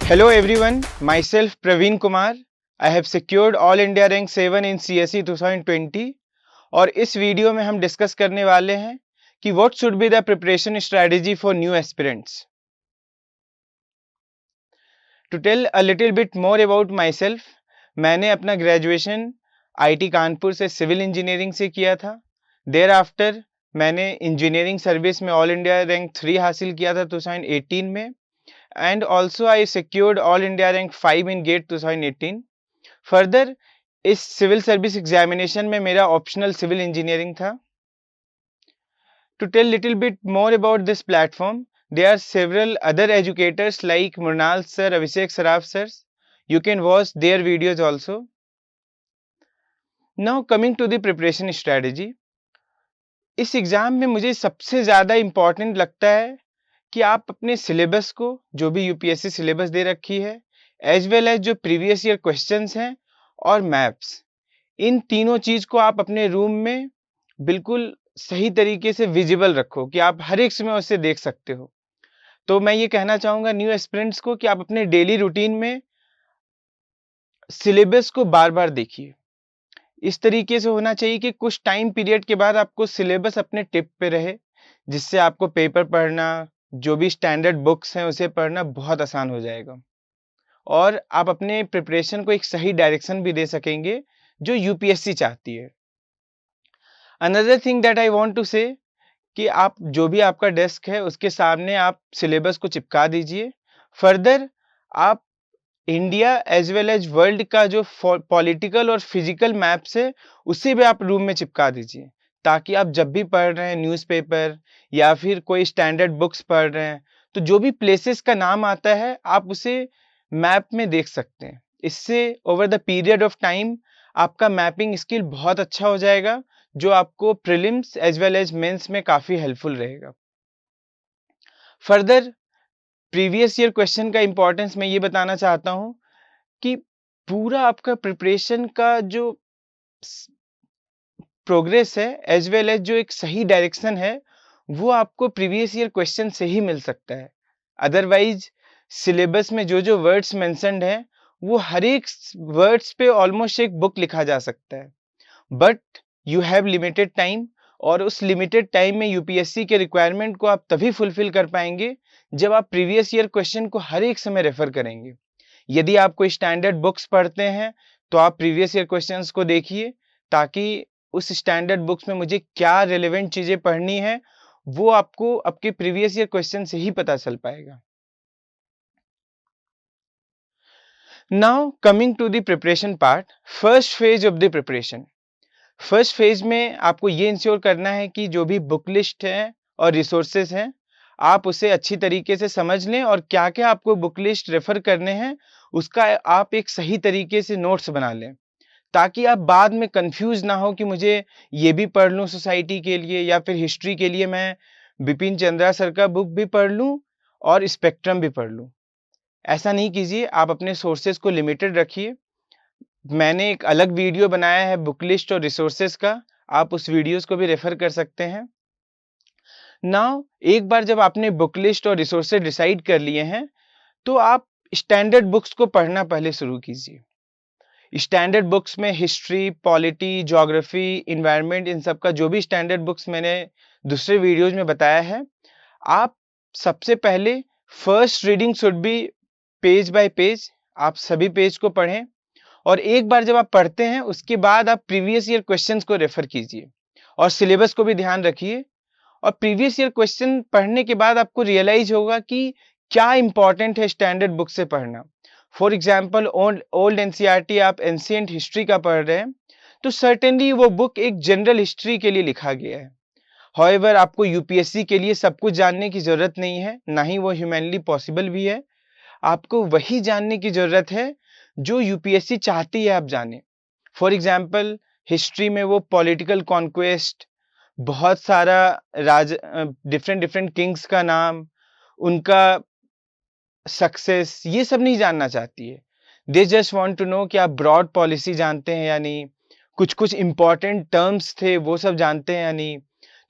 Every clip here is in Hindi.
Hello everyone, myself Praveen Kumar. I have secured All India Rank 7 in CSE 2020 और इस वीडियो में हम डिस्कस करने वाले हैं कि what should be the preparation strategy for new aspirants. To tell a little bit more about myself, मैंने अपना ग्रेजुएशन आईटी कानपुर से सिविल इंजीनियरिंग से किया था. देयर आफ्टर मैंने इंजीनियरिंग सर्विस में ऑल इंडिया रैंक 3 हासिल किया था 2018 में. And also I secured All India Rank 5 in GATE 2018. Further, इस सिविल सर्विस एग्जामिनेशन में मेरा ऑप्शनल सिविल इंजीनियरिंग था. To tell little bit more about this platform, there are several other educators like Mrunal sir, Abhishek Saraf sirs. You can watch their videos also. Now coming to the preparation strategy. इस एग्जाम में मुझे सबसे ज़्यादा इम्पॉर्टेंट लगता है कि आप अपने सिलेबस को, जो भी यूपीएससी सिलेबस दे रखी है, एज वेल एज जो प्रीवियस ईयर क्वेश्चंस हैं और मैप्स, इन तीनों चीज़ को आप अपने रूम में बिल्कुल सही तरीके से विजिबल रखो कि आप हर एक समय उसे देख सकते हो. तो मैं ये कहना चाहूँगा न्यू एस्पिरेंट्स को कि आप अपने डेली रूटीन में सिलेबस को बार बार देखिए. इस तरीके से होना चाहिए कि कुछ टाइम पीरियड के बाद आपको सिलेबस अपने टिप पे रहे, जिससे आपको पेपर पढ़ना, जो भी स्टैंडर्ड बुक्स हैं उसे पढ़ना बहुत आसान हो जाएगा और आप अपने प्रिपरेशन को एक सही डायरेक्शन भी दे सकेंगे जो यूपीएससी चाहती है. Another thing that I want to say कि आप जो भी आपका डेस्क है उसके सामने आप सिलेबस को चिपका दीजिए. फर्दर आप India as well as world का जो पॉलिटिकल और फिजिकल मैप्स है उसे भी आप रूम में चिपका दीजिए, ताकि आप जब भी पढ़ रहे हैं न्यूज़पेपर या फिर कोई स्टैंडर्ड बुक्स पढ़ रहे हैं तो जो भी प्लेसेस का नाम आता है आप उसे मैप में देख सकते हैं. इससे over the period of time आपका मैपिंग स्किल बहुत अच्छा हो जाएगा, जो आपको prelims as well as mains में काफ़ी हेल्पफुल रहेगा. फर्दर प्रीवियस ईयर क्वेश्चन का इंपॉर्टेंस मैं ये बताना चाहता हूँ कि पूरा आपका प्रिपरेशन का जो प्रोग्रेस है एज वेल एज जो एक सही डायरेक्शन है वो आपको प्रीवियस ईयर क्वेश्चन से ही मिल सकता है. अदरवाइज सिलेबस में जो जो वर्ड्स मेंशन्ड हैं वो हर एक वर्ड्स पे ऑलमोस्ट एक बुक लिखा जा सकता है, but you have limited time और उस लिमिटेड टाइम में यूपीएससी के रिक्वायरमेंट को आप तभी फुलफिल कर पाएंगे जब आप प्रीवियस ईयर क्वेश्चन को हर एक समय रेफर करेंगे. यदि आप कोई स्टैंडर्ड बुक्स पढ़ते हैं तो आप प्रीवियस ईयर क्वेश्चंस को देखिए, ताकि उस स्टैंडर्ड बुक्स में मुझे क्या रिलेवेंट चीज़ें पढ़नी है वो आपको आपके प्रीवियस ईयर क्वेश्चन से ही पता चल पाएगा. Now coming to the preparation part, first phase of the preparation. First phase में आपको ये इंश्योर करना है कि जो भी बुक लिस्ट है और रिसोर्सेज हैं आप उसे अच्छी तरीके से समझ लें और क्या क्या आपको बुक लिस्ट रेफर करने हैं उसका आप एक सही तरीके से नोट्स बना लें, ताकि आप बाद में कंफ्यूज ना हो कि मुझे ये भी पढ़ लूँ सोसाइटी के लिए या फिर हिस्ट्री के लिए मैं बिपिन चंद्रा सर का बुक भी पढ़ लूँ और स्पेक्ट्रम भी पढ़ लूँ. ऐसा नहीं कीजिए, आप अपने सोर्सेज को लिमिटेड रखिए. मैंने एक अलग वीडियो बनाया है बुक लिस्ट और रिसोर्सेज का, आप उस वीडियोस को भी रेफर कर सकते हैं. नाउ एक बार जब आपने बुक लिस्ट और रिसोर्सेज डिसाइड कर लिए हैं तो आप स्टैंडर्ड बुक्स को पढ़ना पहले शुरू कीजिए. स्टैंडर्ड बुक्स में हिस्ट्री, पॉलिटी, ज्योग्राफी, इन्वायरमेंट, इन सब का जो भी स्टैंडर्ड बुक्स मैंने दूसरे वीडियोज में बताया है, आप सबसे पहले first reading should be page bye page. आप सभी पेज को पढ़ें और एक बार जब आप पढ़ते हैं उसके बाद आप प्रीवियस ईयर क्वेश्चंस को रेफर कीजिए और सिलेबस को भी ध्यान रखिए. और प्रीवियस ईयर क्वेश्चन पढ़ने के बाद आपको रियलाइज होगा कि क्या इंपॉर्टेंट है स्टैंडर्ड बुक से पढ़ना. फॉर एग्जाम्पल ओल्ड एनसीईआरटी आप एंशिएंट हिस्ट्री का पढ़ रहे हैं तो सर्टेनली वो बुक एक जनरल हिस्ट्री के लिए लिखा गया है. हाउएवर आपको यूपीएससी के लिए सब कुछ जानने की जरूरत नहीं है, ना ही वो ह्यूमनली पॉसिबल भी है. आपको वही जानने की जरूरत है जो यूपीएससी चाहती है आप जाने. फॉर एग्जाम्पल हिस्ट्री में वो पॉलिटिकल कॉन्क्वेस्ट, बहुत सारा डिफरेंट किंग्स का नाम, उनका सक्सेस, ये सब नहीं जानना चाहती है. They just want to know कि आप ब्रॉड पॉलिसी जानते हैं या नहीं, कुछ कुछ इंपॉर्टेंट टर्म्स थे वो सब जानते हैं या नहीं.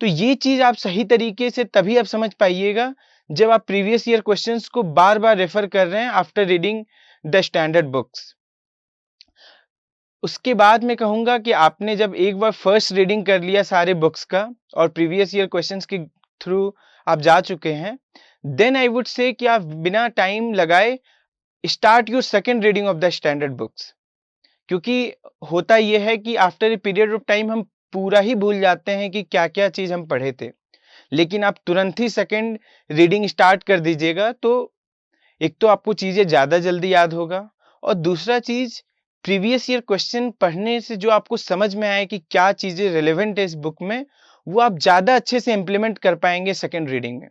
तो ये चीज आप सही तरीके से तभी आप समझ पाइएगा जब आप प्रीवियस ईयर क्वेश्चंस को बार बार रेफर कर रहे हैं after reading the standard books. उसके बाद मैं कहूंगा कि आपने जब एक बार फर्स्ट रीडिंग कर लिया सारे बुक्स का और प्रीवियस ईयर क्वेश्चंस के थ्रू आप जा चुके हैं, देन आई वुड से कि आप बिना टाइम लगाए start your second reading of the standard books. क्योंकि होता यह है कि after a period of time हम पूरा ही भूल जाते हैं कि क्या क्या चीज हम पढ़े थे, लेकिन आप तुरंत ही सेकेंड रीडिंग स्टार्ट कर दीजिएगा तो एक तो आपको चीजें ज्यादा जल्दी याद होगा, और दूसरा चीज प्रीवियस ईयर क्वेश्चन पढ़ने से जो आपको समझ में आए कि क्या चीजें रिलेवेंट है इस बुक में, वो आप ज्यादा अच्छे से इंप्लीमेंट कर पाएंगे सेकेंड रीडिंग में।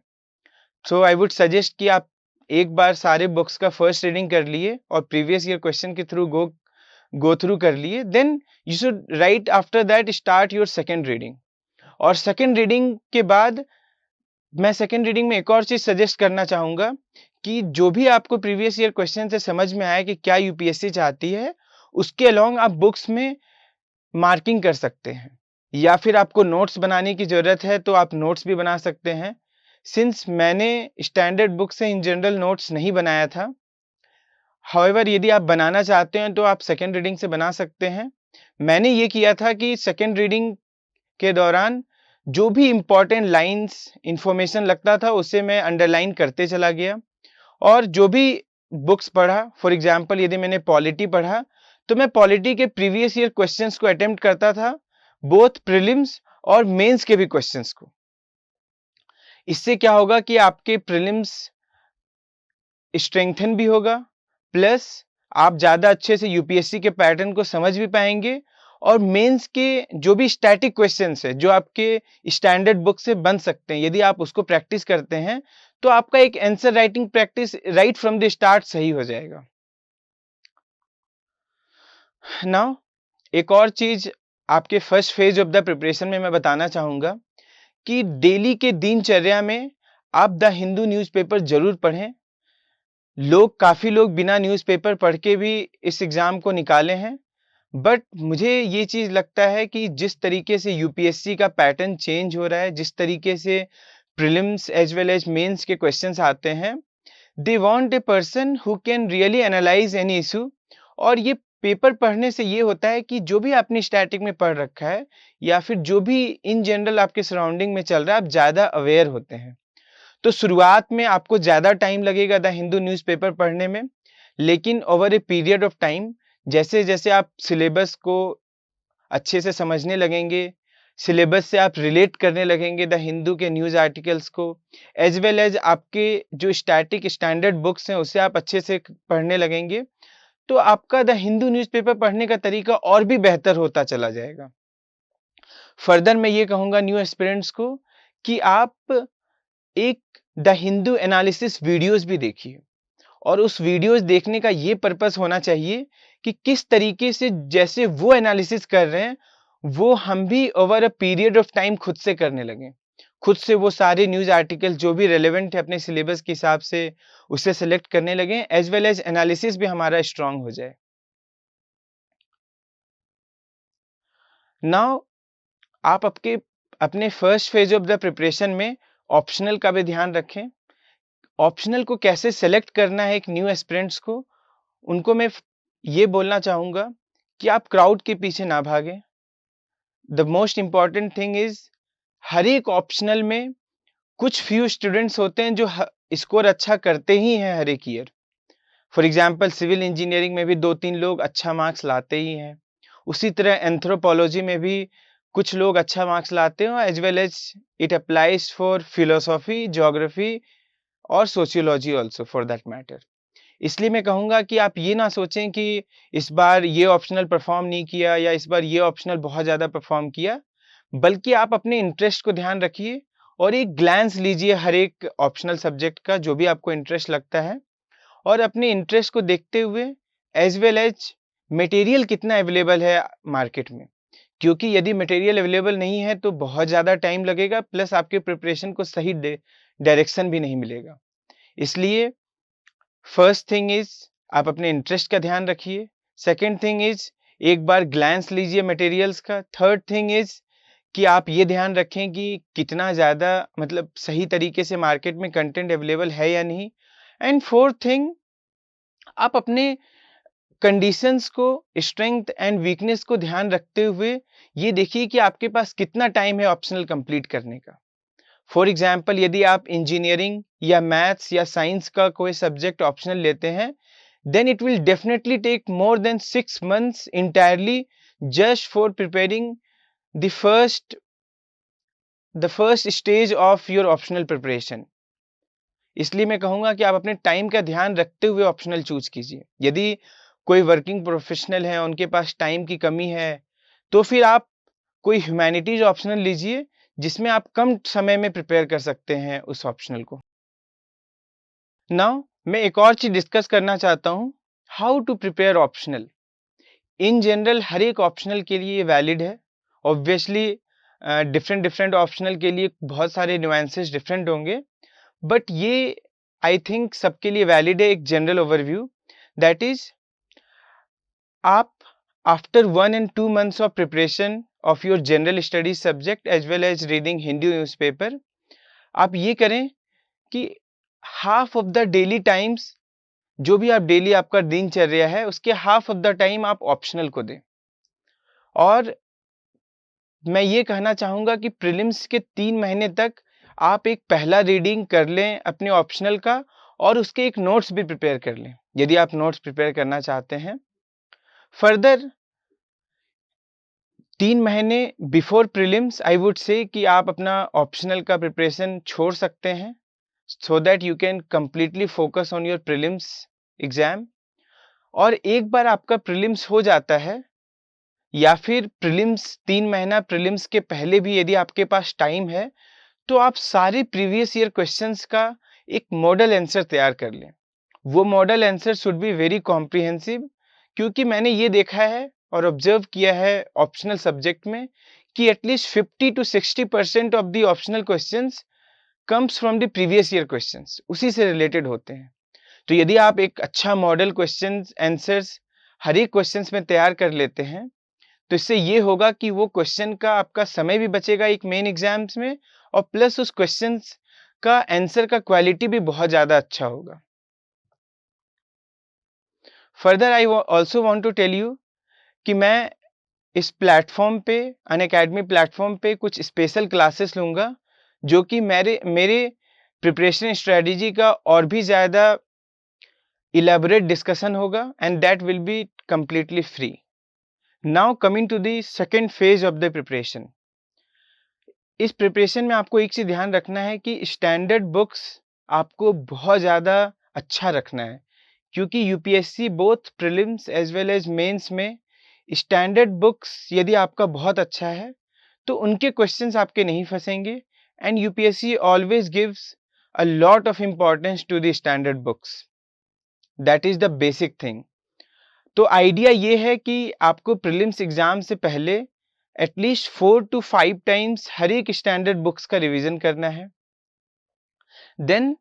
सो आई वुड सजेस्ट कि आप एक बार सारे बुक्स का फर्स्ट रीडिंग कर लिए और प्रीवियस ईयर क्वेश्चन के थ्रू गो थ्रू कर लिए, then you should right after that start your second reading. और सेकेंड रीडिंग के बाद मैं सेकेंड रीडिंग में एक और चीज सजेस्ट करना चाहूंगा कि जो भी आपको प्रीवियस ईयर क्वेश्चन से समझ में आए कि क्या यूपीएससी चाहती है, उसके अलोंग आप बुक्स में मार्किंग कर सकते हैं, या फिर आपको नोट्स बनाने की जरूरत है तो आप नोट्स भी बना सकते हैं। सिंस मैंने स्टैंडर्ड बुक से इन जनरल नोट्स नहीं बनाया था, हाउएवर यदि आप बनाना चाहते हैं तो आप सेकेंड रीडिंग से बना सकते हैं। मैंने ये किया था कि सेकेंड रीडिंग के दौरान जो भी इंपॉर्टेंट लाइंस इंफॉर्मेशन लगता था उसे मैं अंडरलाइन करते चला गया, और जो भी बुक्स पढ़ा, फॉर एग्जांपल यदि मैंने पॉलिटी पढ़ा तो मैं पॉलिटी के प्रीवियस ईयर क्वेश्चंस को अटेम्प्ट करता था, बोथ प्रीलिम्स और मेंस के भी क्वेश्चंस को। इससे क्या होगा कि आपके प्रीलिम्स स्ट्रेंथन भी होगा, प्लस आप ज्यादा अच्छे से यूपीएससी के पैटर्न को समझ भी पाएंगे, और मेंस के जो भी स्टैटिक क्वेश्चंस है जो आपके स्टैंडर्ड बुक से बन सकते हैं, यदि आप उसको प्रैक्टिस करते हैं तो आपका एक answer writing practice right from the start सही हो जाएगा। नाउ एक और चीज आपके first phase of the preparation में मैं बताना चाहूंगा कि डेली के दिनचर्या में आप द हिंदू न्यूज़पेपर जरूर पढ़ें। काफी लोग बिना न्यूज़पेपर पढ़ के भी इस एग्जाम को निकाले हैं, बट मुझे ये चीज लगता है कि जिस तरीके से यूपीएससी का पैटर्न चेंज हो रहा है, जिस तरीके से prelims as well as mains के क्वेश्चंस आते हैं, they want a person who can really analyse any issue. और ये पेपर पढ़ने से ये होता है कि जो भी आपने स्टैटिक में पढ़ रखा है या फिर जो भी इन जनरल आपके सराउंडिंग में चल रहा है, आप ज्यादा अवेयर होते हैं। तो शुरुआत में आपको ज्यादा टाइम लगेगा द हिंदू न्यूज़पेपर पढ़ने में, लेकिन over a period of time जैसे जैसे आप सिलेबस को अच्छे से समझने लगेंगे, सिलेबस से आप रिलेट करने लगेंगे द हिंदू के न्यूज़ आर्टिकल्स को, एज वेल एज आपके जो स्टैटिक स्टैंडर्ड बुक्स हैं उसे आप अच्छे से पढ़ने लगेंगे, तो आपका द हिंदू न्यूज़पेपर पढ़ने का तरीका और भी बेहतर होता चला जाएगा। फर्दर मैं ये कहूंगा न्यू एस्पिरेंट्स को कि आप एक द हिंदू एनालिसिस वीडियोस भी देखिए, और उस वीडियोस देखने का ये पर्पस होना चाहिए कि किस तरीके से जैसे वो एनालिसिस कर रहे हैं वो हम भी over a period of time खुद से करने लगे, खुद से वो सारे न्यूज आर्टिकल जो भी रेलेवेंट है अपने सिलेबस के हिसाब से उसे सेलेक्ट करने लगे, एज वेल एज एनालिसिस भी हमारा स्ट्रांग हो जाए। नाउ आप अपने first phase of the preparation में ऑप्शनल का भी ध्यान रखें। ऑप्शनल को कैसे सेलेक्ट करना है एक न्यू एस्पिरेंट्स को, उनको मैं ये बोलना चाहूंगा कि आप क्राउड के पीछे ना भागें। The most important thing is हर एक ऑप्शनल में कुछ फ्यू स्टूडेंट्स होते हैं जो स्कोर अच्छा करते ही हैं हर एक ईयर। फॉर एग्जाम्पल सिविल इंजीनियरिंग में भी 2-3 लोग अच्छा मार्क्स लाते ही हैं, उसी तरह एंथ्रोपोलॉजी में भी कुछ लोग अच्छा मार्क्स लाते हैं, as well as it applies for philosophy, geography और sociology also for that matter. इसलिए मैं कहूँगा कि आप ये ना सोचें कि इस बार ये ऑप्शनल परफॉर्म नहीं किया या इस बार ये ऑप्शनल बहुत ज़्यादा परफॉर्म किया, बल्कि आप अपने इंटरेस्ट को ध्यान रखिए और एक ग्लैंस लीजिए हर एक ऑप्शनल सब्जेक्ट का जो भी आपको इंटरेस्ट लगता है, और अपने इंटरेस्ट को देखते हुए एज वेल एज मटेरियल कितना अवेलेबल है मार्केट में, क्योंकि यदि मटेरियल अवेलेबल नहीं है तो बहुत ज़्यादा टाइम लगेगा, प्लस आपके प्रिपरेशन को सही डायरेक्शन भी नहीं मिलेगा। इसलिए फर्स्ट थिंग इज आप अपने इंटरेस्ट का ध्यान रखिए, सेकेंड थिंग इज एक बार ग्लैंस लीजिए मटेरियल्स का, थर्ड थिंग इज कि आप ये ध्यान रखें कि कितना ज़्यादा मतलब सही तरीके से मार्केट में कंटेंट अवेलेबल है या नहीं। एंड फोर्थ थिंग, आप अपने कंडीशंस को, स्ट्रेंथ एंड वीकनेस को ध्यान रखते हुए ये देखिए कि आपके पास कितना टाइम है ऑप्शनल कंप्लीट करने का। फॉर एग्जाम्पल, यदि आप इंजीनियरिंग या मैथ्स या साइंस का कोई सब्जेक्ट ऑप्शनल लेते हैं, then it will definitely take more than 6 months entirely just for preparing the first stage of your optional preparation. इसलिए मैं कहूँगा कि आप अपने टाइम का ध्यान रखते हुए ऑप्शनल चूज कीजिए। यदि कोई वर्किंग प्रोफेशनल है, उनके पास टाइम की कमी है, तो फिर आप कोई ह्यूमैनिटीज ऑप्शनल लीजिए जिसमें आप कम समय में प्रिपेयर कर सकते हैं उस ऑप्शनल को। नाउ मैं एक और चीज डिस्कस करना चाहता हूँ, how to prepare optional. In general हर एक ऑप्शनल के लिए वैलिड है। ऑब्वियसली डिफरेंट डिफरेंट ऑप्शनल के लिए बहुत सारे न्यूएंसेस डिफरेंट होंगे, बट ये आई थिंक सबके लिए वैलिड है। एक जनरल ओवरव्यू, दैट इज, आप after 1 and 2 months of preparation of your general studies subject as well as reading Hindi newspaper, आप ये करें कि half of the daily times, जो भी आप डेली आपका दिनचर्या है उसके हाफ ऑफ द टाइम आप ऑप्शनल को दें। और मैं ये कहना चाहूँगा कि प्रीलिम्स के 3 महीने तक आप एक पहला रीडिंग कर लें अपने ऑप्शनल का, और उसके एक नोट्स भी प्रिपेयर कर लें यदि आप नोट्स प्रिपेयर करना चाहते हैं। फर्दर 3 महीने before prelims I would say कि आप अपना ऑप्शनल का प्रिपरेशन छोड़ सकते हैं, so that you can completely focus on your prelims exam. और एक बार आपका प्रीलिम्स हो जाता है, या फिर प्रीलिम्स 3 महीना प्रीलिम्स के पहले भी यदि आपके पास टाइम है, तो आप सारे प्रीवियस ईयर क्वेश्चंस का एक मॉडल आंसर तैयार कर लें। वो model answer should be very comprehensive, क्योंकि मैंने ये देखा है और ऑब्जर्व किया है ऑप्शनल सब्जेक्ट में कि at least 50 to 60% of the optional questions comes from the previous year questions, उसी से रिलेटेड होते हैं। तो यदि आप एक अच्छा मॉडल क्वेश्चन आंसर्स हर एक क्वेश्चंस में तैयार कर लेते हैं, तो इससे ये होगा कि वो क्वेश्चन का आपका समय भी बचेगा एक मेन एग्जाम्स में, और प्लस उस क्वेश्चंस का आंसर का क्वालिटी भी बहुत ज़्यादा अच्छा होगा। Further I also want to tell you कि मैं इस प्लेटफॉर्म पे, अनअकैडमी प्लेटफॉर्म पे कुछ स्पेशल क्लासेस लूँगा, जो कि मेरे प्रिपरेशन स्ट्रेटजी का और भी ज़्यादा इलेबोरेट डिस्कशन होगा, and that will be completely free. Now coming to the second phase of the preparation. इस प्रिपरेशन में आपको एक चीज ध्यान रखना है कि स्टैंडर्ड बुक्स आपको बहुत ज़्यादा अच्छा रखना है, क्योंकि UPSC both prelims as well as mains में स्टैंडर्ड बुक्स यदि आपका बहुत अच्छा है तो उनके क्वेश्चंस आपके नहीं फंसेंगे, and UPSC always gives a lot of importance to the standard books. That is the basic thing. तो आइडिया ये है कि आपको प्रीलिम्स एग्जाम से पहले एटलीस्ट 4 to 5 टाइम्स हर एक स्टैंडर्ड बुक्स का रिवीजन करना है। देन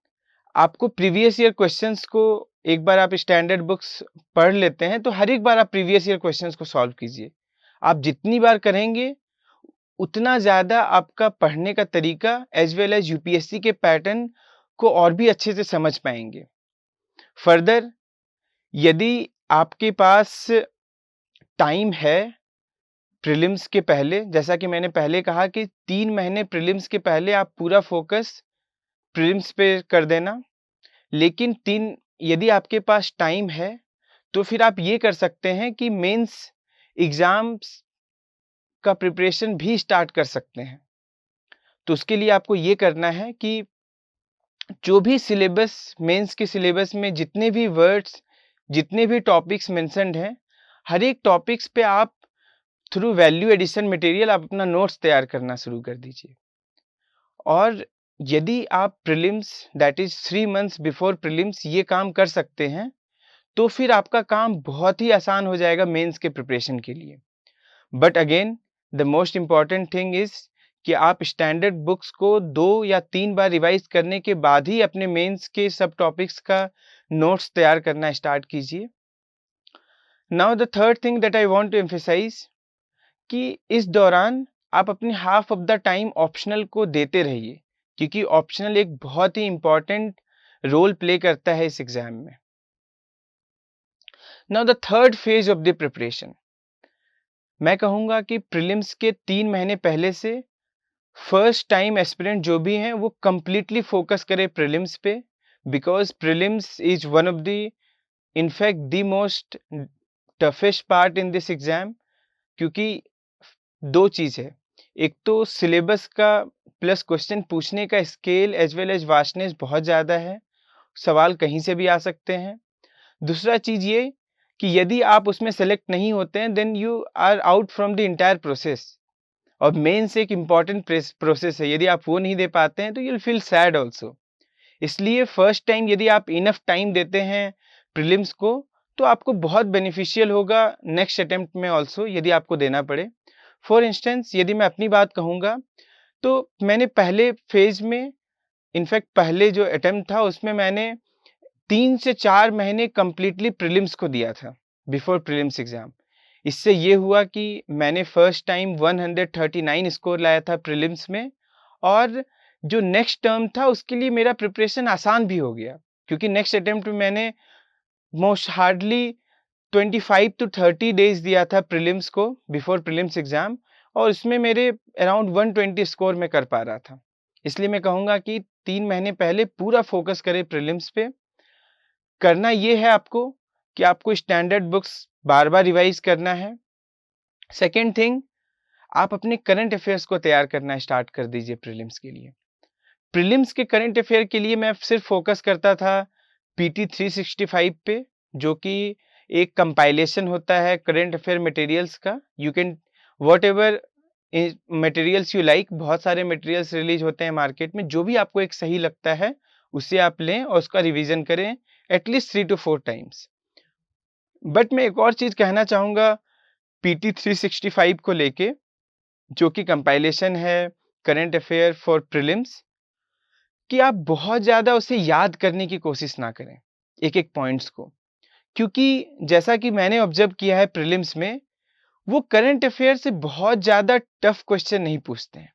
आपको प्रीवियस ईयर क्वेश्चंस को, एक बार आप स्टैंडर्ड बुक्स पढ़ लेते हैं तो हर एक बार आप प्रीवियस ईयर क्वेश्चंस को सॉल्व कीजिए। आप जितनी बार करेंगे उतना ज़्यादा आपका पढ़ने का तरीका एज वेल एज यूपीएससी के पैटर्न को और भी अच्छे से समझ पाएंगे। फर्दर यदि आपके पास टाइम है प्रीलिम्स के पहले, जैसा कि मैंने पहले कहा कि 3 महीने प्रीलिम्स के पहले आप पूरा फोकस प्रीलिम्स पे कर देना, लेकिन यदि आपके पास टाइम है तो फिर आप ये कर सकते हैं कि मेंस एग्जाम्स का प्रिपरेशन भी स्टार्ट कर सकते हैं। तो उसके लिए आपको ये करना है कि जो भी सिलेबस, मेंस के सिलेबस में जितने भी वर्ड्स, जितने भी टॉपिक्स मेंशन्ड हैं, हर एक टॉपिक्स पे आप थ्रू वैल्यू एडिशन मटेरियल आप अपना नोट्स तैयार करना शुरू कर दीजिए। और यदि आप prelims that is 3 months before prelims ये काम कर सकते हैं, तो फिर आपका काम बहुत ही आसान हो जाएगा मेंस के प्रिपरेशन के लिए। But again the most important thing is कि आप स्टैंडर्ड बुक्स को 2 या 3 बार रिवाइज करने के बाद ही अपने मेंस के सब टॉपिक्स का नोट्स तैयार करना स्टार्ट कीजिए। Now the third thing that I want to emphasise कि इस दौरान आप अपनी half of the time optional को देते रहिए, क्योंकि ऑप्शनल एक बहुत ही इंपॉर्टेंट रोल प्ले करता है इस एग्जाम में। Now the third phase of the preparation, मैं कहूँगा कि प्रीलिम्स के 3 महीने पहले से फर्स्ट टाइम एस्पिरेंट जो भी हैं वो कंप्लीटली फोकस करें प्रीलिम्स पे, because prelims is one of the in fact the most toughest part in this exam. क्योंकि दो चीज़ है, एक तो सिलेबस का प्लस क्वेश्चन पूछने का scale as well as vastness बहुत ज़्यादा है, सवाल कहीं से भी आ सकते हैं। दूसरा चीज़ ये कि यदि आप उसमें सेलेक्ट नहीं होते हैं then you are out from the entire process, और मेंस एक इम्पॉर्टेंट प्रोसेस है, यदि आप वो नहीं दे पाते हैं तो you will feel sad also. इसलिए फर्स्ट टाइम यदि आप इनफ टाइम देते हैं प्रीलिम्स को तो आपको बहुत बेनिफिशियल होगा नेक्स्ट अटेम्प्ट में ऑल्सो, यदि आपको देना पड़े। फॉर इंस्टेंस यदि मैं अपनी बात कहूँगा तो मैंने पहले फेज में, इनफैक्ट पहले जो अटेम्प्ट था उसमें मैंने 3 से 4 महीने कंप्लीटली प्रीलिम्स को दिया था बिफोर प्रीलिम्स एग्जाम। इससे ये हुआ कि मैंने फर्स्ट टाइम 139 स्कोर लाया था प्रीलिम्स में, और जो नेक्स्ट टर्म था उसके लिए मेरा प्रिपरेशन आसान भी हो गया, क्योंकि नेक्स्ट अटेम्प्ट में मैंने मोस्ट हार्डली 25 to 30 डेज दिया था प्रीलिम्स को बिफोर प्रीलिम्स एग्जाम, और इसमें मेरे अराउंड 120 स्कोर में कर पा रहा था। इसलिए मैं कहूँगा कि 3 महीने पहले पूरा फोकस करें प्रीलिम्स पे। करना ये है आपको कि आपको स्टैंडर्ड बुक्स बार बार रिवाइज करना है। सेकेंड थिंग, आप अपने करंट अफेयर्स को तैयार करना स्टार्ट कर दीजिए प्रीलिम्स के लिए। प्रीलिम्स के करंट अफेयर के लिए मैं सिर्फ फोकस करता था पीटी 365 पे, जो कि एक कंपाइलेशन होता है करंट अफेयर मटेरियल्स का। You can what ever materials you like, बहुत सारे मटेरियल्स रिलीज होते हैं मार्केट में, जो भी आपको एक सही लगता है उसे आप लें और उसका रिवीजन करें एटलीस्ट 3 to 4 टाइम्स। बट मैं एक और चीज़ कहना चाहूँगा पीटी 365 को लेके, जो कि कंपाइलेशन है करंट अफेयर फॉर प्रीलिम्स, कि आप बहुत ज़्यादा उसे याद करने की कोशिश ना करें एक एक पॉइंट्स को, क्योंकि जैसा कि मैंने ऑब्जर्व किया है प्रीलिम्स में वो करंट अफेयर से बहुत ज़्यादा टफ क्वेश्चन नहीं पूछते हैं।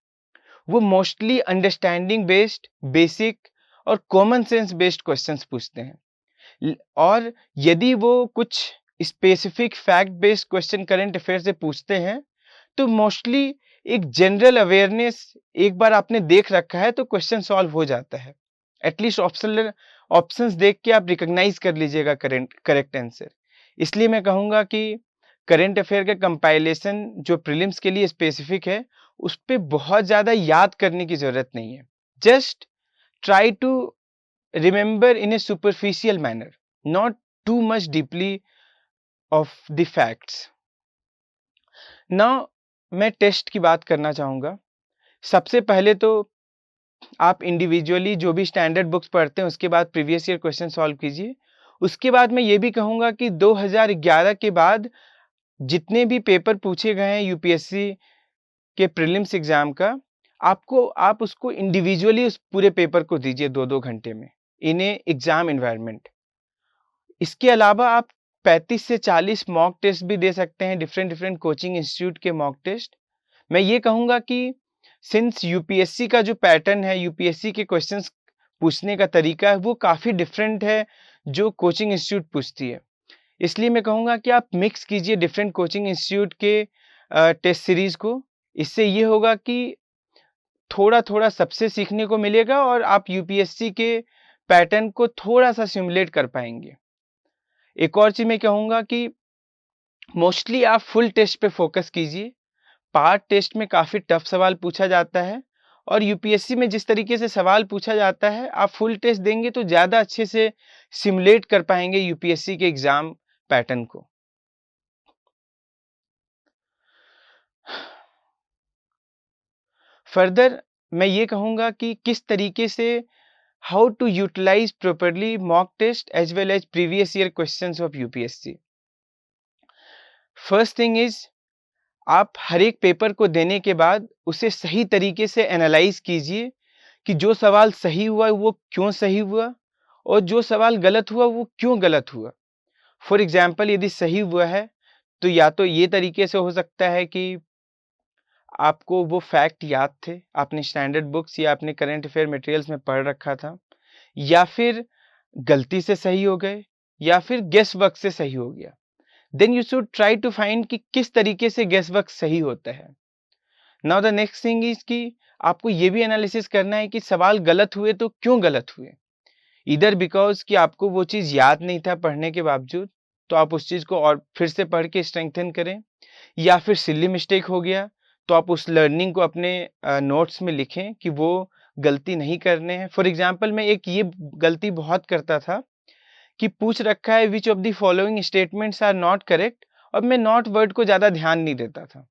वो मोस्टली अंडरस्टैंडिंग बेस्ड, बेसिक और कॉमन सेंस बेस्ड क्वेश्चंस पूछते हैं। और यदि वो कुछ specific fact based question current affair से पूछते हैं तो मोस्टली एक जनरल अवेयरनेस एक बार आपने देख रखा है तो क्वेश्चन सॉल्व हो जाता है। एटलीस्ट ऑप्शंस देख के आप रिकॉग्नाइज कर लीजिएगा करेक्ट आंसर। इसलिए मैं कहूँगा कि करंट अफेयर का कंपाइलेशन जो प्रीलिम्स के लिए स्पेसिफिक है उस पर बहुत ज़्यादा याद करने की ज़रूरत नहीं है। Just try to remember in a superficial manner, not too much deeply of the facts. Now मैं टेस्ट की बात करना चाहूँगा। सबसे पहले तो आप इंडिविजुअली जो भी स्टैंडर्ड बुक्स पढ़ते हैं उसके बाद प्रीवियस ईयर क्वेश्चन सॉल्व कीजिए। उसके बाद मैं ये भी कहूँगा कि 2011 के बाद जितने भी पेपर पूछे गए हैं यूपीएससी के प्रीलिम्स एग्जाम का, आप उसको इंडिविजुअली उस पूरे पेपर को दीजिए 2-2 घंटे में इन ए एग्जाम एनवायरनमेंट। इसके अलावा आप 35 से 40 मॉक टेस्ट भी दे सकते हैं, डिफरेंट कोचिंग इंस्टीट्यूट के मॉक टेस्ट। मैं ये कहूँगा कि सिंस यूपीएससी का जो पैटर्न है, यूपीएससी के क्वेश्चंस पूछने का तरीका है वो काफ़ी डिफरेंट है जो कोचिंग इंस्टीट्यूट पूछती है। इसलिए मैं कहूँगा कि आप मिक्स कीजिए डिफरेंट कोचिंग इंस्टीट्यूट के टेस्ट सीरीज को। इससे ये होगा कि थोड़ा सबसे सीखने को मिलेगा और आप यूपीएससी के पैटर्न को थोड़ा सा सिमुलेट कर पाएंगे। एक और चीज़ मैं कहूँगा कि मोस्टली आप फुल टेस्ट पे फोकस कीजिए। पार्ट टेस्ट में काफ़ी टफ सवाल पूछा जाता है और यूपीएससी में जिस तरीके से सवाल पूछा जाता है आप फुल टेस्ट देंगे तो ज़्यादा अच्छे से सिमुलेट कर पाएंगे यूपीएससी के एग्ज़ाम पैटर्न को। फर्दर मैं ये कहूँगा कि किस तरीके से how to utilise properly mock test as well as previous year questions of UPSC. First thing is आप हर एक पेपर को देने के बाद उसे सही तरीके से एनालाइज कीजिए कि जो सवाल सही हुआ वो क्यों सही हुआ और जो सवाल गलत हुआ वो क्यों गलत हुआ। फॉर एग्जाम्पल यदि सही हुआ है तो या तो ये तरीके से हो सकता है कि आपको वो फैक्ट याद थे, आपने स्टैंडर्ड बुक्स या अपने करंट अफेयर मटेरियल्स में पढ़ रखा था, या फिर गलती से सही हो गए, या फिर गेस वर्क से सही हो गया। Then you should try to find कि किस तरीके से गेस वर्क सही होता है। Now the next thing is कि आपको ये भी एनालिसिस करना है कि सवाल गलत हुए तो क्यों गलत हुए। इधर बिकॉज कि आपको वो चीज़ याद नहीं था पढ़ने के बावजूद, तो आप उस चीज़ को और फिर से पढ़ के स्ट्रेंथन करें, या फिर सिली मिस्टेक हो गया तो आप उस लर्निंग को अपने नोट्स में लिखें कि वो गलती नहीं करने हैं। फॉर एग्जाम्पल मैं एक ये गलती बहुत करता था कि पूछ रखा है which of the following statements are not correct, और मैं नॉट वर्ड को ज़्यादा ध्यान नहीं देता था।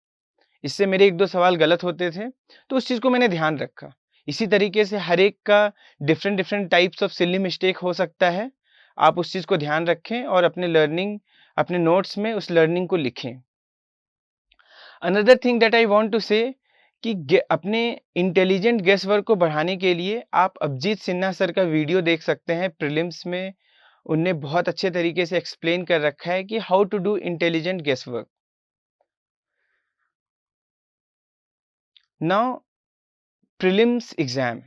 इससे मेरे 1-2 सवाल गलत होते थे, तो उस चीज़ को मैंने ध्यान रखा। इसी तरीके से हर एक का different different types of silly mistake हो सकता है। आप उस चीज़ को ध्यान रखें और अपने नोट्स में उस लर्निंग को लिखें। Another thing that I want to say कि अपने इंटेलिजेंट गेस वर्क को बढ़ाने के लिए आप अभिजीत सिन्हा सर का वीडियो देख सकते हैं प्रीलिम्स में। उनने बहुत अच्छे तरीके से एक्सप्लेन कर रखा है कि how to do intelligent guess work. Now prelims exam,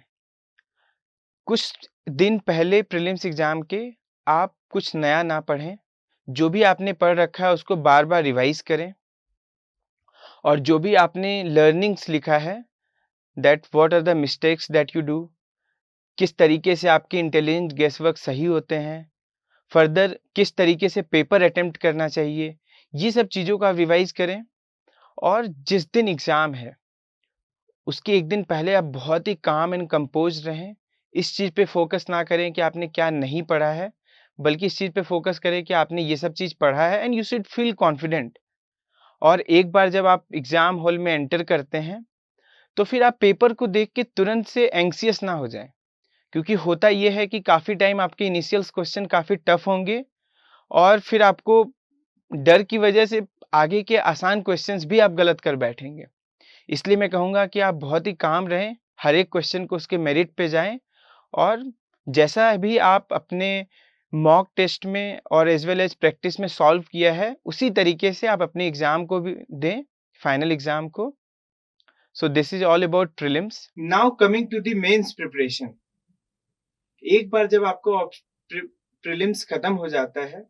कुछ दिन पहले प्रीलिम्स एग्जाम के आप कुछ नया ना पढ़ें, जो भी आपने पढ़ रखा है उसको बार बार रिवाइज करें, और जो भी आपने लर्निंग्स लिखा है that what are the mistakes that you do, किस तरीके से आपके इंटेलिजेंट गेस वर्क सही होते हैं, फर्दर किस तरीके से पेपर अटेम्प्ट करना चाहिए, ये सब चीज़ों का रिवाइज करें। और जिस दिन एग्ज़ाम है उसके एक दिन पहले आप बहुत ही काम एंड कंपोज रहें। इस चीज़ पे फोकस ना करें कि आपने क्या नहीं पढ़ा है, बल्कि इस चीज़ पे फोकस करें कि आपने ये सब चीज़ पढ़ा है and you should feel confident. और एक बार जब आप एग्ज़ाम हॉल में एंटर करते हैं, तो फिर आप पेपर को देख के तुरंत से एंग्ज़ियस ना हो जाएँ, क्योंकि होता ये है कि काफ़ी टाइम आपके इनिशियल्स क्वेश्चन काफ़ी टफ होंगे, और फिर आपको डर की वजह से आगे के आसान क्वेश्चंस भी आप गलत कर बैठेंगे। इसलिए मैं कहूँगा कि आप बहुत ही काम रहें, हर एक क्वेश्चन को उसके मेरिट पे जाएँ, और जैसा भी आप अपने मॉक टेस्ट में और एज़ वेल एज़ प्रैक्टिस में सॉल्व किया है, उसी तरीके से आप अपने एग्ज़ाम को भी दें, फाइनल एग्ज़ाम को। So this is all about prelims. Now coming to the mains preparation. एक बार जब आपको प्रीलिम्स खत्म हो जाता है,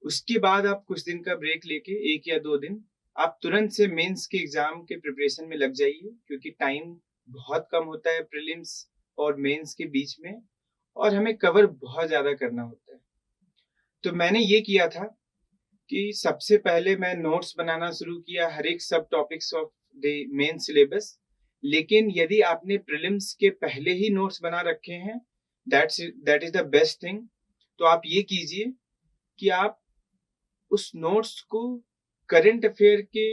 उसके बाद आप कुछ दिन का ब्रेक लेके 1 या 2 दिन आप तुरंत से मेंस के एग्जाम के प्रिपरेशन में लग जाइए, क्योंकि टाइम बहुत कम होता है प्रीलिम्स और मेंस के बीच में, और हमें कवर बहुत ज़्यादा करना होता है। तो मैंने ये किया था कि सबसे पहले मैं नोट्स बनाना शुरू किया हर एक सब topics of the main syllabus. लेकिन यदि आपने प्रीलिम्स के पहले ही नोट्स बना रखे हैं, that is the best thing. तो आप ये कीजिए कि आप उस नोट्स को करंट अफेयर के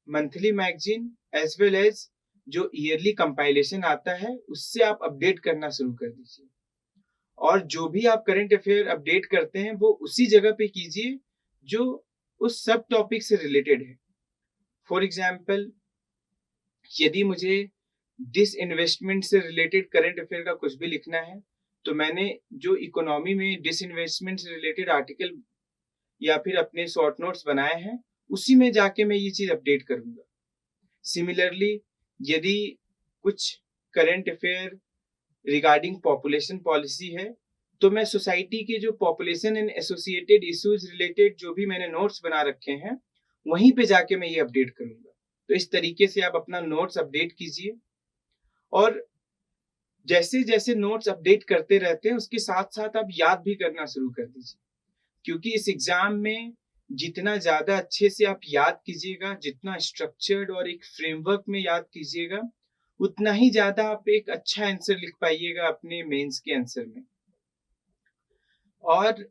monthly magazine as well as जो ईयरली कंपाइलेशन आता है उससे आप अपडेट करना शुरू कर दीजिए। और जो भी आप करंट अफेयर अपडेट करते हैं वो उसी जगह पे कीजिए जो उस सब टॉपिक से रिलेटेड है। फॉर एग्जाम्पल, यदि मुझे डिसइन्वेस्टमेंट से रिलेटेड करंट अफेयर का कुछ भी लिखना है, तो मैंने जो इकोनॉमी में डिसइन्वेस्टमेंट से रिलेटेड आर्टिकल या फिर अपने शॉर्ट नोट्स बनाए हैं, उसी में जाके मैं ये चीज अपडेट करूंगा। सिमिलरली, यदि कुछ current affair regarding population policy है, तो मैं सोसाइटी के जो population and associated issues related जो भी मैंने नोट्स बना रखे हैं, वहीं पे जाके मैं ये अपडेट करूंगा। तो इस तरीके से आप अपना नोट्स अपडेट कीजिए, और जैसे जैसे नोट्स अपडेट करते रहते हैं उसके साथ साथ आप याद भी करना शुरू कर दीजिए, क्योंकि इस एग्जाम में जितना ज्यादा अच्छे से आप याद कीजिएगा, जितना स्ट्रक्चर्ड और एक फ्रेमवर्क में याद कीजिएगा, उतना ही ज्यादा आप एक अच्छा आंसर लिख पाइएगा अपने मेंस के आंसर में। और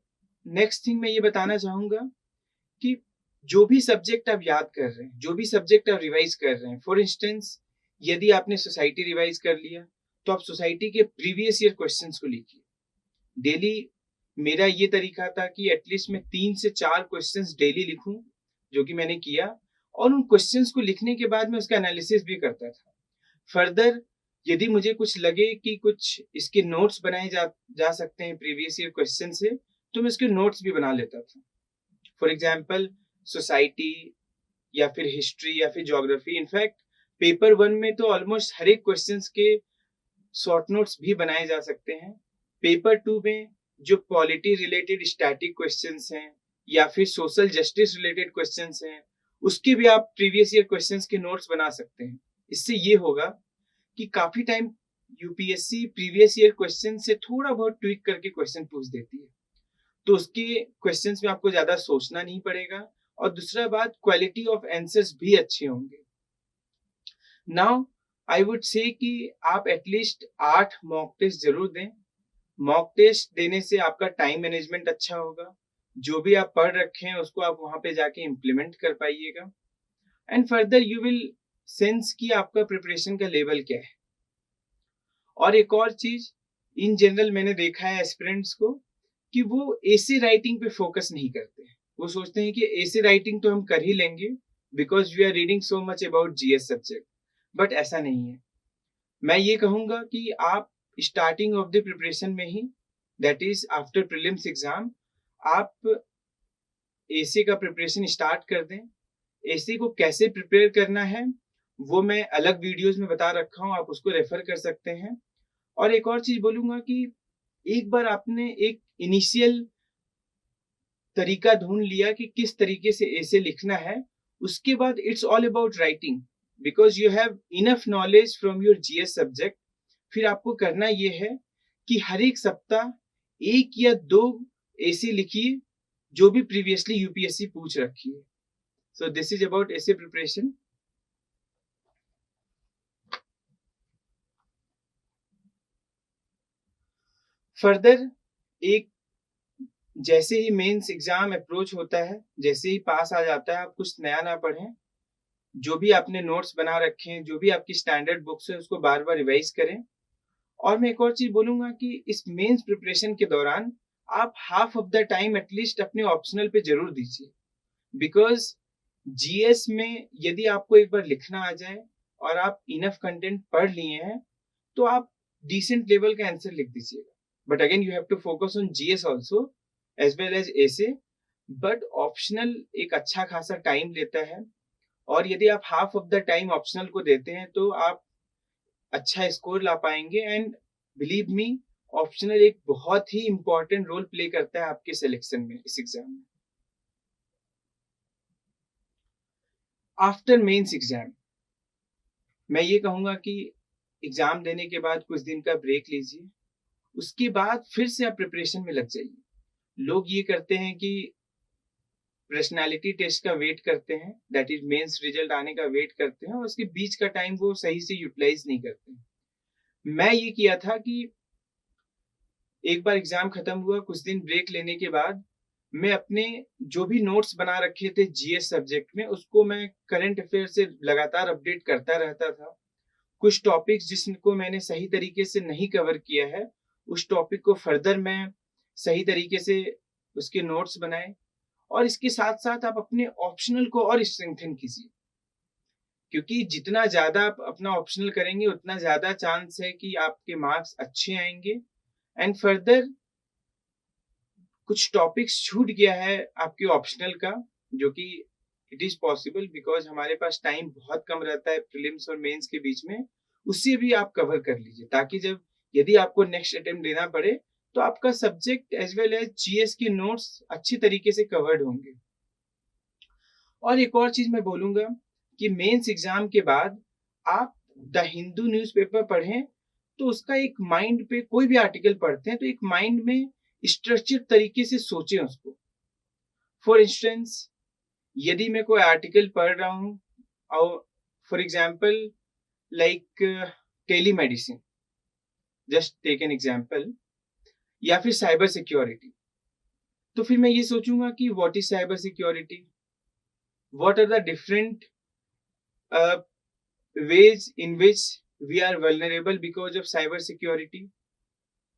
नेक्स्ट थिंग मैं ये बताना चाहूंगा कि जो भी सब्जेक्ट आप याद कर रहे हैं, जो भी सब्जेक्ट आप रिवाइज कर रहे हैं, फॉर इंस्टेंस यदि आपने सोसाइटी रिवाइज कर लिया, तो आप सोसाइटी के प्रीवियस ईयर क्वेश्चंस को लिखिए डेली। मेरा ये तरीका था कि एटलीस्ट मैं 3 से 4 क्वेश्चंस डेली लिखूं, जो कि मैंने किया, और उन क्वेश्चंस को लिखने के बाद मैं उसका एनालिसिस भी करता था। फर्दर यदि मुझे कुछ लगे कि कुछ इसके नोट्स बनाए जा सकते हैं प्रीवियस ईयर क्वेश्चन से, तो मैं इसके नोट्स भी बना लेता था। फॉर एग्जाम्पल, सोसाइटी या फिर हिस्ट्री या फिर ज्योग्राफी, इनफैक्ट पेपर 1 में तो ऑलमोस्ट हर एक क्वेश्चंस के शॉर्ट नोट्स भी बनाए जा सकते हैं। पेपर 2 में जो पॉलिटी रिलेटेड स्टैटिक क्वेश्चंस हैं या फिर सोशल जस्टिस रिलेटेड क्वेश्चंस हैं, उसके भी आप प्रीवियस ईयर क्वेश्चंस के नोट्स बना सकते हैं। इससे ये होगा कि काफी time UPSC previous year question से थोड़ा बहुत ट्विक करके क्वेश्चन पूछ देती है, तो उसके क्वेश्चंस में आपको ज्यादा सोचना नहीं पड़ेगा। और दूसरा बात, क्वालिटी ऑफ आंसर्स भी अच्छे होंगे। नाउ आई वुड से कि आप एटलीस्ट 8 मॉक टेस्ट जरूर दें। मॉक टेस्ट देने से आपका टाइम मैनेजमेंट अच्छा होगा, जो भी आप पढ़ रखे हैं उसको आप वहां पे जाके इम्प्लीमेंट कर पाइएगा, and further you will sense कि आपका प्रिपरेशन का लेवल क्या है। और एक और चीज, इन जनरल मैंने देखा है एस्पिरेंट्स को कि वो एसे राइटिंग पे फोकस नहीं करते हैं। वो सोचते हैं कि एसे राइटिंग तो हम कर ही लेंगे because we are reading so much about GS subject, but ऐसा नहीं है। मैं ये कहूंगा कि आप स्टार्टिंग ऑफ द प्रिपरेशन में ही, that is after prelims exam, आप एसे का प्रिपरेशन स्टार्ट कर दें। एसे को कैसे प्रिपेयर करना है वो मैं अलग वीडियोस में बता रखा हूँ, आप उसको रेफर कर सकते हैं। और एक और चीज बोलूंगा कि एक बार आपने एक इनिशियल तरीका ढूंढ लिया कि किस तरीके से ऐसे लिखना है, उसके बाद it's all about writing, because you have enough knowledge from your GS subject. फिर आपको करना ये है कि हर एक सप्ताह 1 या 2 ऐसे लिखिए जो भी प्रीवियसली यूपीएससी पूछ रखी है। सो दिस इज अबाउट ऐसे प्रिपरेशन। फर्दर, एक जैसे ही मेंस एग्जाम अप्रोच होता है, जैसे ही पास आ जाता है, आप कुछ नया ना पढ़ें। जो भी आपने नोट्स बना रखे हैं, जो भी आपकी स्टैंडर्ड बुक्स है, उसको बार बार रिवाइज करें। और मैं एक और चीज बोलूंगा कि इस मेंस प्रिपरेशन के दौरान आप half of the time at least अपने ऑप्शनल पे जरूर दीजिए, बिकॉज जीएस में यदि आपको एक बार लिखना आ जाए और आप इनफ कंटेंट पढ़ लिए हैं तो आप डिसेंट लेवल का आंसर लिख दीजिएगा। But again you have to focus on GS also as well as essay. But optional एक अच्छा खासा टाइम लेता है, और यदि आप half of the time optional को देते हैं तो आप अच्छा स्कोर ला पाएंगे। एंड बिलीव मी, ऑप्शनल एक बहुत ही इंपॉर्टेंट रोल प्ले करता है आपके सिलेक्शन में इस एग्जाम में। आफ्टर मेंस एग्जाम मैं ये कहूंगा कि एग्जाम देने के बाद कुछ दिन का ब्रेक लीजिए, उसके बाद फिर से आप प्रिपरेशन में लग जाइए। लोग ये करते हैं कि पर्सनालिटी टेस्ट का वेट करते हैं, दैट इज मेंस रिजल्ट आने का वेट करते हैं, और उसके बीच का टाइम वो सही से यूटिलाइज नहीं करते हैं। मैं ये किया था कि एक बार एग्जाम खत्म हुआ, कुछ दिन ब्रेक लेने के बाद मैं अपने जो भी नोट्स बना रखे थे जीएस सब्जेक्ट में, उसको मैं करंट अफेयर से लगातार अपडेट करता रहता था। कुछ टॉपिक्स जिसको मैंने सही तरीके से नहीं कवर किया है, उस टॉपिक को फर्दर मैं सही तरीके से उसके नोट्स बनाए। और इसके साथ साथ आप अपने ऑप्शनल को और स्ट्रेंथन कीजिए, क्योंकि जितना ज्यादा आप अपना ऑप्शनल करेंगे उतना ज्यादा चांस है कि आपके मार्क्स अच्छे आएंगे। एंड फर्दर कुछ टॉपिक्स छूट गया है आपके ऑप्शनल का, जो कि इट इज पॉसिबल बिकॉज हमारे पास टाइम बहुत कम रहता है प्रीलिम्स और मेंस के बीच में, उससे भी आप कवर कर लीजिए, ताकि जब यदि आपको नेक्स्ट अटेम्प्ट देना पड़े तो आपका subject as well as GS के नोट्स अच्छी तरीके से कवर्ड होंगे। और एक और चीज मैं बोलूंगा कि मेंस एग्जाम के बाद आप द हिंदू न्यूज़पेपर पढ़ें, तो उसका एक माइंड पे, कोई भी आर्टिकल पढ़ते हैं तो एक माइंड में स्ट्रक्चर तरीके से सोचें उसको। फॉर इंस्टेंस, यदि मैं कोई आर्टिकल पढ़ रहा हूँ, और for example like telemedicine, just take an example, या फिर साइबर सिक्योरिटी, तो फिर मैं ये सोचूंगा कि what is cyber security, what are the different ways in which we are vulnerable because of cyber security,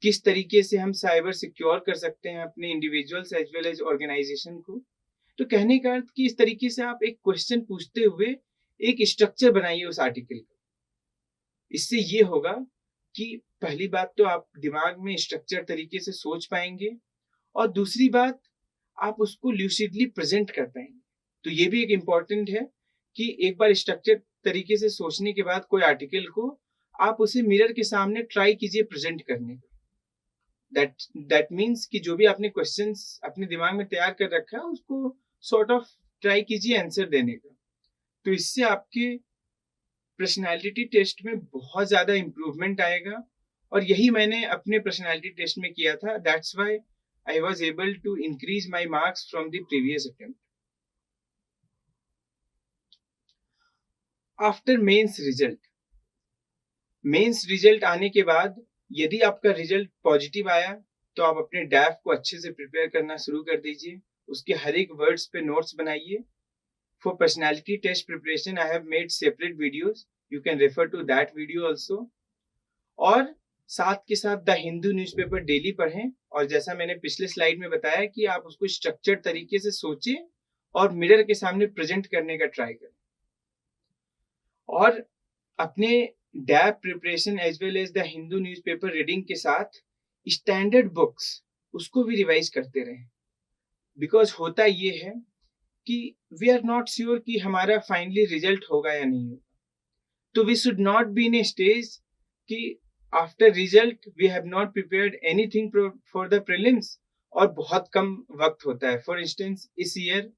किस तरीके से हम साइबर सिक्योर कर सकते हैं अपने individuals as well as organisation को। तो कहने का अर्थ कि इस तरीके से आप एक क्वेश्चन पूछते हुए एक स्ट्रक्चर बनाइए उस आर्टिकल का। इससे ये होगा कि पहली बात तो आप दिमाग में स्ट्रक्चर तरीके से सोच पाएंगे, और दूसरी बात आप उसको ल्यूसिडली प्रेजेंट कर पाएंगे। तो ये भी एक इम्पॉर्टेंट है कि एक बार स्ट्रक्चर तरीके से सोचने के बाद कोई आर्टिकल को आप उसे मिरर के सामने ट्राई कीजिए प्रेजेंट करने का। दैट मीन्स कि जो भी आपने क्वेश्चंस अपने दिमाग में तैयार कर रखा है उसको सॉर्ट ऑफ ट्राई कीजिए आंसर देने का। तो इससे आपके पर्सनालिटी टेस्ट में बहुत ज्यादा इंप्रूवमेंट आएगा, और यही मैंने अपने पर्सनालिटी टेस्ट में किया था। That's why I was able to increase my marks from the previous attempt. After mains result आने के बाद यदि आपका रिजल्ट पॉजिटिव आया तो आप अपने डैफ को अच्छे से प्रिपेयर करना शुरू कर दीजिए। उसके हर एक वर्ड्स पे नोट्स बनाइए। For personality test preparation, I have made separate videos. You can refer to that video also. और साथ के साथ द हिंदू न्यूज़पेपर डेली पढ़ें, और जैसा मैंने पिछले स्लाइड में बताया कि आप उसको स्ट्रक्चर्ड तरीके से सोचें और मिरर के सामने प्रेजेंट करने का ट्राई करें। और अपने DAF preparation as well as the Hindu newspaper reading के साथ स्टैंडर्ड बुक्स उसको भी रिवाइज करते रहें। बिकॉज होता ये है कि वी आर नॉट श्योर कि हमारा फाइनली रिजल्ट होगा या नहीं होगा। तो we should not be in a stage कि after result we have not prepared anything for the prelims, और बहुत कम वक्त होता है। फॉर इंस्टेंस इस ईयर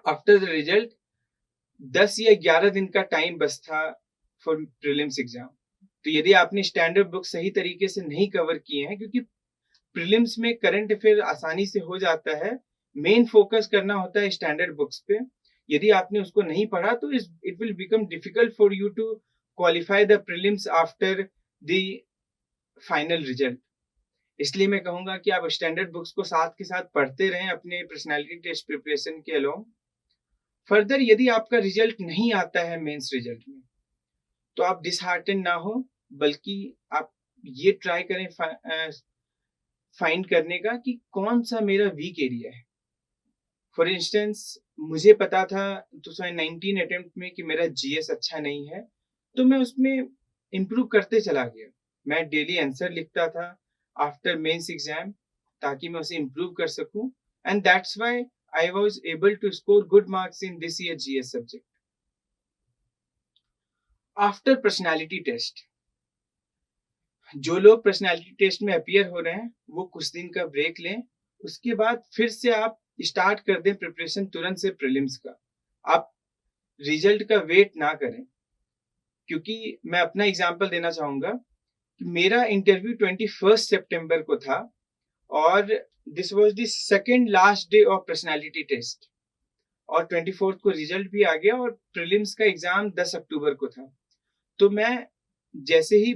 आफ्टर द रिजल्ट 10 या 11 दिन का टाइम बस था फॉर प्रीलिम्स एग्जाम। तो यदि आपने स्टैंडर्ड बुक सही तरीके से नहीं कवर किए हैं, क्योंकि प्रीलिम्स में करंट अफेयर आसानी से हो जाता है, मेन फोकस करना होता है स्टैंडर्ड बुक्स पे। यदि आपने उसको नहीं पढ़ा तो it will become difficult for you to qualify the prelims after the final result. इसलिए मैं कहूंगा कि आप स्टैंडर्ड बुक्स को साथ के साथ पढ़ते रहें अपने पर्सनालिटी टेस्ट प्रिपरेशन के अलोंग। फर्दर यदि आपका रिजल्ट नहीं आता है मेंस रिजल्ट में, तो आप डिसहार्टन ना हो, बल्कि आप ये ट्राई करें फाइंड करने का कि कौन सा मेरा वीक एरिया है। फॉर इंस्टेंस मुझे पता था 2019 अटेम्प्ट में कि मेरा जीएस अच्छा नहीं है, तो मैं उसमें इम्प्रूव करते चला गया। मैं डेली आंसर लिखता था आफ्टर मेंस एग्जाम ताकि मैं उसे इम्प्रूव कर सकूं, and that's why I was able to score good marks in this year GS subject. After personality test, जो लोग पर्सनालिटी टेस्ट में अपीयर हो रहे हैं वो कुछ दिन का ब्रेक लें, उसके बाद फिर से आप स्टार्ट कर दें प्रिपरेशन तुरंत से प्रीलिम्स का। आप रिजल्ट का वेट ना करें, क्योंकि मैं अपना एग्जांपल देना चाहूंगा कि मेरा इंटरव्यू 21 सितंबर को था, और this was the second last day of personality test, और 24 को रिजल्ट भी आ गया, और प्रीलिम्स का एग्जाम 10 अक्टूबर को था। तो मैं जैसे ही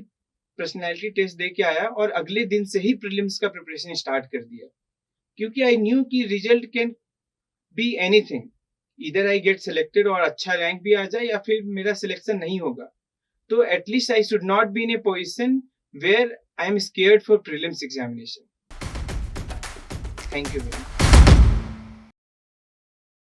पर्सनालिटी टेस्ट दे के आया और अगले दिन से ही प्रीलिम्स का प्रिपरेशन स्टार्ट कर दिया, क्योंकि आई न्यू कि रिजल्ट कैन बी एनीथिंग, इधर आई गेट सिलेक्टेड और अच्छा रैंक भी आ जाए, या फिर मेरा सिलेक्शन नहीं होगा। तो at least I should not be in a position where I am scared for prelims examination. Thank you very much.